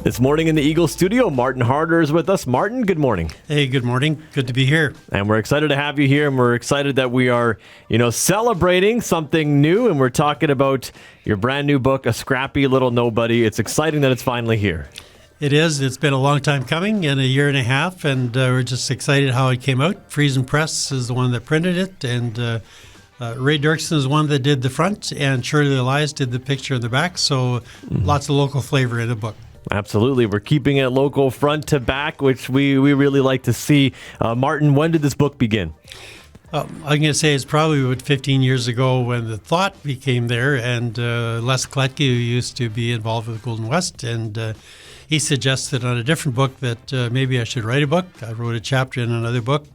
This morning in the Eagle studio, Martin Harder is with us. Martin, good morning. Hey, good morning. Good to be here. And we're excited to have you here, and we're excited that we are, celebrating something new, and we're talking about your brand new book, A Scrappy Little Nobody. It's exciting that it's finally here. It is. It's been a long time coming, in a year and a half, and we're just excited how it came out. Friesen Press is the one that printed it, and Ray Dirksen is one that did the front, and Shirley Elias did the picture in the back, so lots of local flavor in the book. Absolutely. We're keeping it local front to back, which we really like to see. Martin, when did this book begin? I'm going to say it's probably about 15 years ago when the thought became there, and Les Kletke, who used to be involved with Golden West, and he suggested on a different book that maybe I should write a book. I wrote a chapter in another book,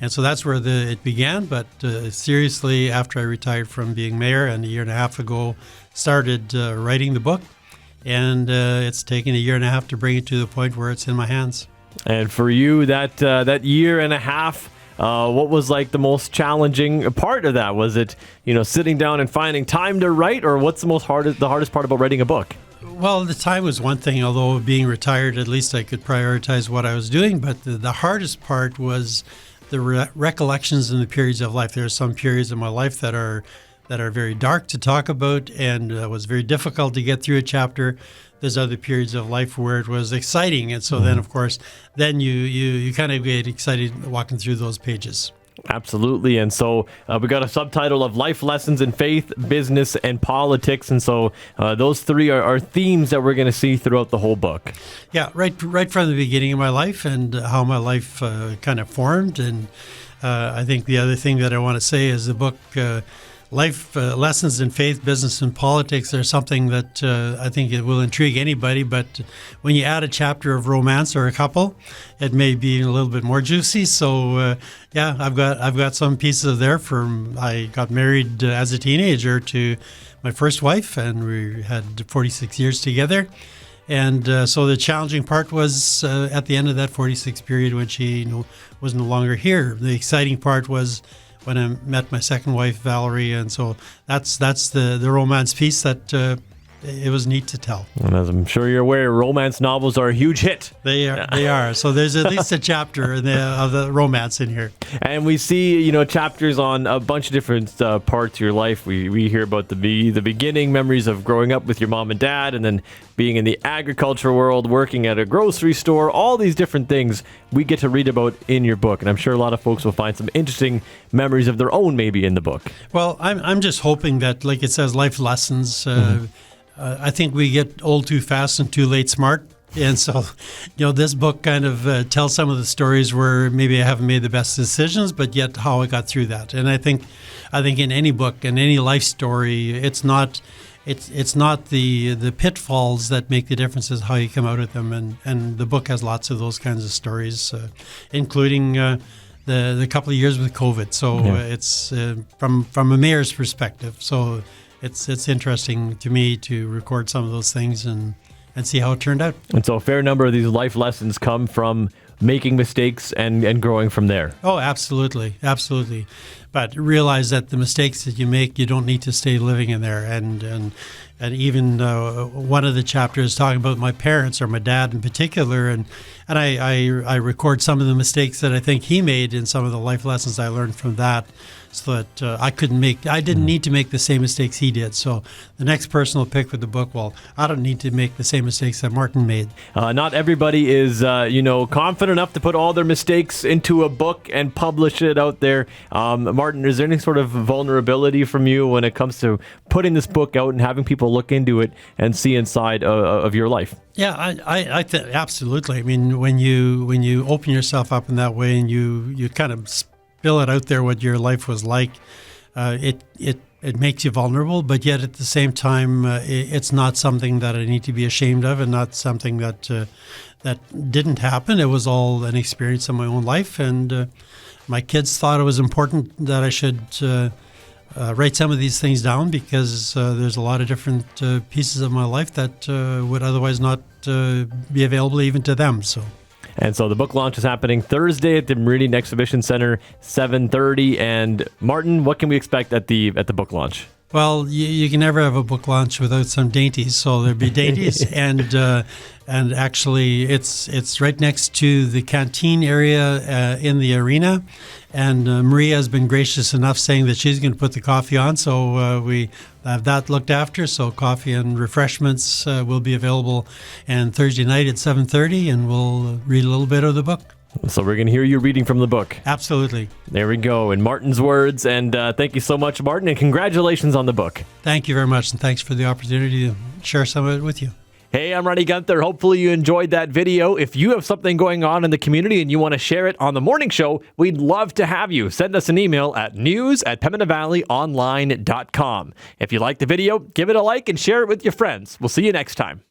and so that's where it began. But seriously, after I retired from being mayor and a year and a half ago, started writing the book. And it's taken a year and a half to bring it to the point where it's in my hands. And for you, that year and a half, what was like the most challenging part of that? Was it, sitting down and finding time to write, or what's the hardest part about writing a book? Well, the time was one thing. Although being retired, at least I could prioritize what I was doing. But the hardest part was the recollections and the periods of life. There are some periods in my life that are very dark to talk about, and it was very difficult to get through a chapter. There's other periods of life where it was exciting, and so then, of course, then you kind of get excited walking through those pages. Absolutely. And so we got a subtitle of Life Lessons in Faith, Business, and Politics. And so those three are themes that we're going to see throughout the whole book. Yeah, right from the beginning of my life and how my life kind of formed. And I think the other thing that I want to say is the book Life Lessons in Faith, Business, and Politics are something that I think it will intrigue anybody. But when you add a chapter of romance or a couple, it may be a little bit more juicy. So I've got some pieces there. I got married as a teenager to my first wife, and we had 46 years together. And so the challenging part was at the end of that 46 period when she was no longer here. The exciting part was when I met my second wife, Valerie, and so that's the romance piece that it was neat to tell. And as I'm sure you're aware, romance novels are a huge hit. They are. So there's at least a chapter of the romance in here. And we see, chapters on a bunch of different parts of your life. We hear about the beginning, memories of growing up with your mom and dad, and then being in the agriculture world, working at a grocery store, all these different things we get to read about in your book. And I'm sure a lot of folks will find some interesting memories of their own maybe in the book. Well, I'm just hoping that, like it says, life lessons. I think we get old too fast and too late smart. And so, this book kind of tells some of the stories where maybe I haven't made the best decisions, but yet how I got through that. And I think in any book, in any life story, it's not the pitfalls that make the difference, is how you come out of them. And the book has lots of those kinds of stories, including the couple of years with COVID. So it's from a mayor's perspective. So it's interesting to me to record some of those things and see how it turned out. And so a fair number of these life lessons come from making mistakes and growing from there. Oh, absolutely. Absolutely. But realize that the mistakes that you make, you don't need to stay living in there. And even one of the chapters talking about my parents, or my dad in particular, and I record some of the mistakes that I think he made in some of the life lessons I learned from that, so that I didn't need to make the same mistakes he did. So the next person will pick with the book, well, I don't need to make the same mistakes that Martin made. Not everybody is, confident enough to put all their mistakes into a book and publish it out there. Martin, is there any sort of vulnerability from you when it comes to putting this book out and having people look into it and see inside of your life? Yeah, I think absolutely. I mean, when you open yourself up in that way and you kind of spill it out there what your life was like, it makes you vulnerable, but yet at the same time, it's not something that I need to be ashamed of, and not something that didn't happen. It was all an experience in my own life, and my kids thought it was important that I should write some of these things down, because there's a lot of different pieces of my life that would otherwise not be available even to them. And so the book launch is happening Thursday at the Meridian Exhibition Center, 7:30. And Martin, what can we expect at the book launch? Well, you can never have a book launch without some dainties, so there'll be dainties, and actually, it's right next to the canteen area in the arena, and Maria has been gracious enough saying that she's going to put the coffee on, so we have that looked after. So coffee and refreshments will be available, and Thursday night at 7:30, and we'll read a little bit of the book. So we're going to hear you reading from the book. Absolutely. There we go, in Martin's words. And thank you so much, Martin, and congratulations on the book. Thank you very much, and thanks for the opportunity to share some of it with you. Hey, I'm Ronnie Gunther. Hopefully you enjoyed that video. If you have something going on in the community and you want to share it on the morning show, we'd love to have you. Send us an email at news@pembinavalleyonline.com. If you like the video, give it a like and share it with your friends. We'll see you next time.